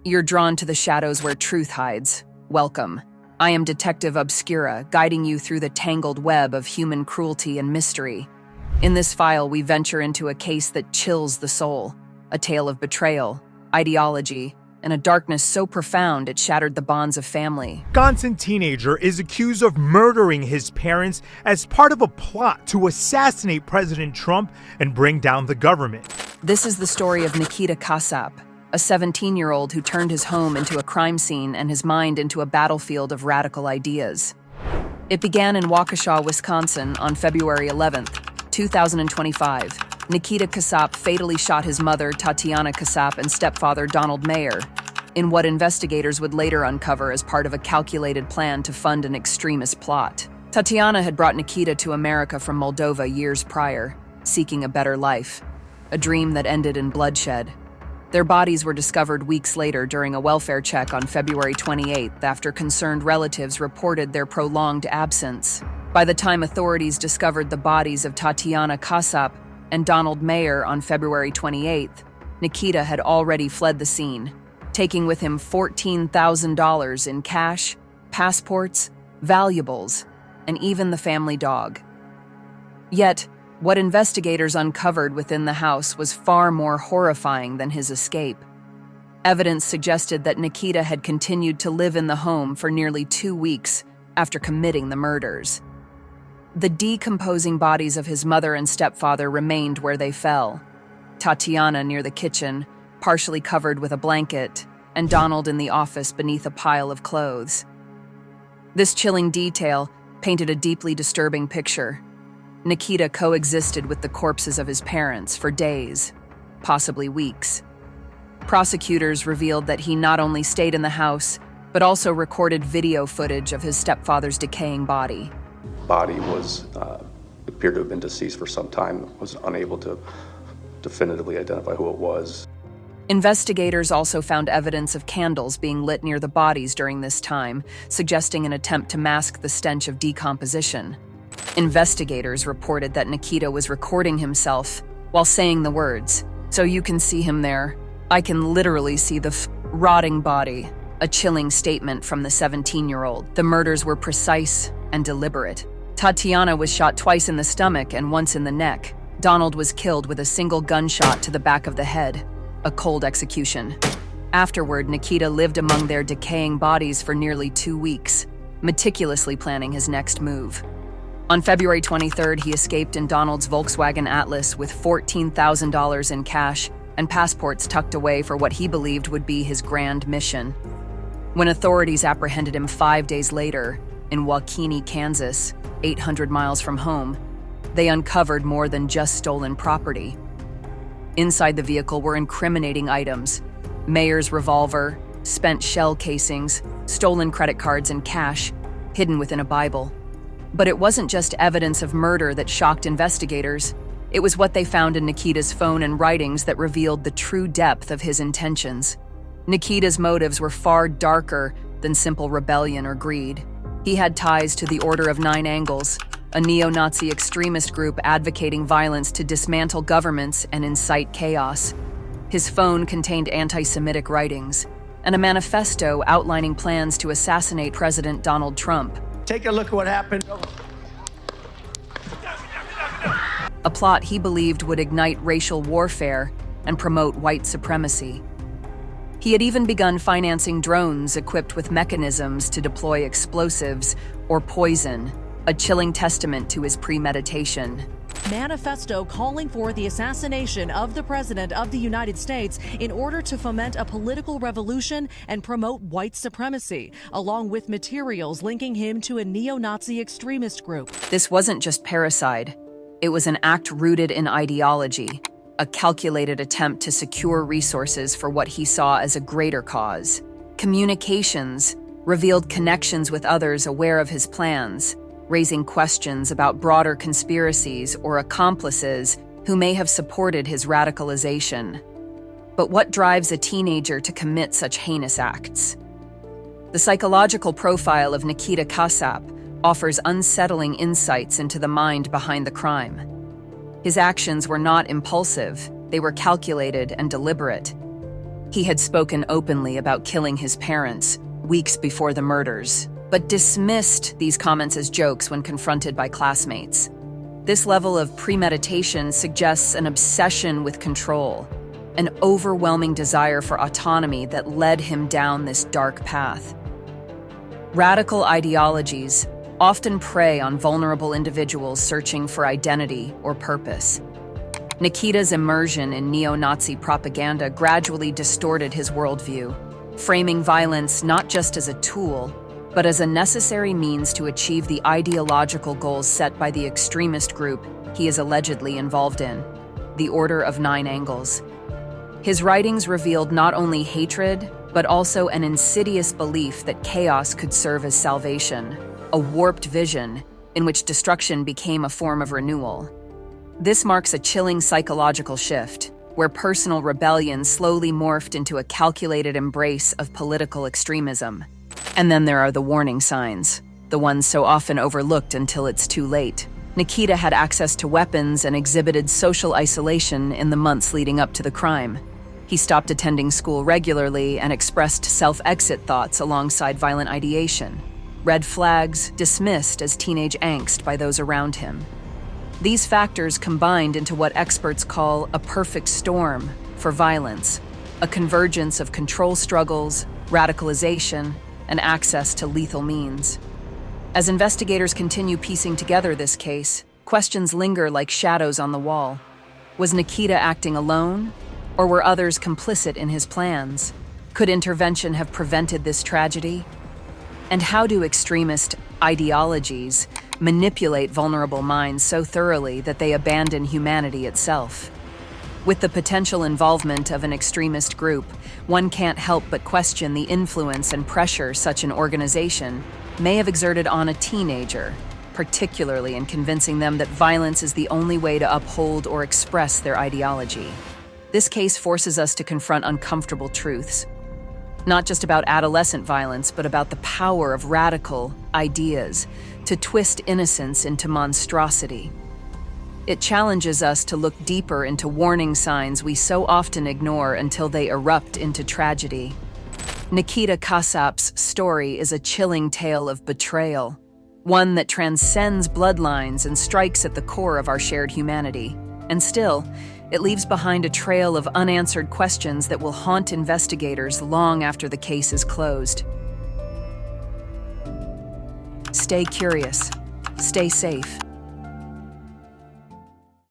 You're drawn to the shadows where truth hides. Welcome. I am Detective Obscura, guiding you through the tangled web of human cruelty and mystery. In this file, we venture into a case that chills the soul, a tale of betrayal, ideology, and a darkness so profound it shattered the bonds of family. Wisconsin teenager is accused of murdering his parents as part of a plot to assassinate President Trump and bring down the government. This is the story of Nikita Casap, a 17-year-old who turned his home into a crime scene and his mind into a battlefield of radical ideas. It began in Waukesha, Wisconsin on February 11th, 2025. Nikita Casap fatally shot his mother, Tatiana Casap, and stepfather, Donald Mayer, in what investigators would later uncover as part of a calculated plan to fund an extremist plot. Tatiana had brought Nikita to America from Moldova years prior, seeking a better life, a dream that ended in bloodshed. Their bodies were discovered weeks later during a welfare check on February 28th after concerned relatives reported their prolonged absence. By the time authorities discovered the bodies of Tatiana Casap and Donald Mayer on February 28th, Nikita had already fled the scene, taking with him $14,000 in cash, passports, valuables, and even the family dog. Yet, what investigators uncovered within the house was far more horrifying than his escape. Evidence suggested that Nikita had continued to live in the home for nearly 2 weeks after committing the murders. The decomposing bodies of his mother and stepfather remained where they fell. Tatiana near the kitchen, partially covered with a blanket, and Donald in the office beneath a pile of clothes. This chilling detail painted a deeply disturbing picture. Nikita coexisted with the corpses of his parents for days, possibly weeks. Prosecutors revealed that he not only stayed in the house, but also recorded video footage of his stepfather's decaying body. Body was appeared to have been deceased for some time, was unable to definitively identify who it was. Investigators also found evidence of candles being lit near the bodies during this time, suggesting an attempt to mask the stench of decomposition. Investigators reported that Nikita was recording himself while saying the words, "So you can see him there. I can literally see the rotting body," a chilling statement from the 17-year-old. The murders were precise and deliberate. Tatiana was shot twice in the stomach and once in the neck. Donald was killed with a single gunshot to the back of the head, a cold execution. Afterward, Nikita lived among their decaying bodies for nearly 2 weeks, meticulously planning his next move. On February 23rd, he escaped in Donald's Volkswagen Atlas with $14,000 in cash and passports tucked away for what he believed would be his grand mission. When authorities apprehended him 5 days later, in Waukesha, Kansas, 800 miles from home, they uncovered more than just stolen property. Inside the vehicle were incriminating items: Mayer's revolver, spent shell casings, stolen credit cards, and cash, hidden within a Bible. But it wasn't just evidence of murder that shocked investigators. It was what they found in Nikita's phone and writings that revealed the true depth of his intentions. Nikita's motives were far darker than simple rebellion or greed. He had ties to the Order of Nine Angles, a neo-Nazi extremist group advocating violence to dismantle governments and incite chaos. His phone contained anti-Semitic writings and a manifesto outlining plans to assassinate President Donald Trump. Take a look at what happened. A plot he believed would ignite racial warfare and promote white supremacy. He had even begun financing drones equipped with mechanisms to deploy explosives or poison, a chilling testament to his premeditation. Manifesto calling for the assassination of the President of the United States in order to foment a political revolution and promote white supremacy, along with materials linking him to a neo-Nazi extremist group. This wasn't just parricide. It was an act rooted in ideology, a calculated attempt to secure resources for what he saw as a greater cause. Communications revealed connections with others aware of his plans, raising questions about broader conspiracies or accomplices who may have supported his radicalization. But what drives a teenager to commit such heinous acts? The psychological profile of Nikita Casap offers unsettling insights into the mind behind the crime. His actions were not impulsive, they were calculated and deliberate. He had spoken openly about killing his parents weeks before the murders, but dismissed these comments as jokes when confronted by classmates. This level of premeditation suggests an obsession with control, an overwhelming desire for autonomy that led him down this dark path. Radical ideologies often prey on vulnerable individuals searching for identity or purpose. Nikita's immersion in neo-Nazi propaganda gradually distorted his worldview, framing violence not just as a tool, but as a necessary means to achieve the ideological goals set by the extremist group he is allegedly involved in, the Order of Nine Angles. His writings revealed not only hatred, but also an insidious belief that chaos could serve as salvation, a warped vision in which destruction became a form of renewal. This marks a chilling psychological shift, where personal rebellion slowly morphed into a calculated embrace of political extremism. And then there are the warning signs, the ones so often overlooked until it's too late. Nikita had access to weapons and exhibited social isolation in the months leading up to the crime. He stopped attending school regularly and expressed self-exit thoughts alongside violent ideation. Red flags dismissed as teenage angst by those around him. These factors combined into what experts call a perfect storm for violence, a convergence of control struggles, radicalization, and access to lethal means. As investigators continue piecing together this case, questions linger like shadows on the wall. Was Nikita acting alone, or were others complicit in his plans? Could intervention have prevented this tragedy? And how do extremist ideologies manipulate vulnerable minds so thoroughly that they abandon humanity itself? With the potential involvement of an extremist group, one can't help but question the influence and pressure such an organization may have exerted on a teenager, particularly in convincing them that violence is the only way to uphold or express their ideology. This case forces us to confront uncomfortable truths, not just about adolescent violence, but about the power of radical ideas to twist innocence into monstrosity. It challenges us to look deeper into warning signs we so often ignore until they erupt into tragedy. Nikita Casap's story is a chilling tale of betrayal, one that transcends bloodlines and strikes at the core of our shared humanity. And still, it leaves behind a trail of unanswered questions that will haunt investigators long after the case is closed. Stay curious, stay safe,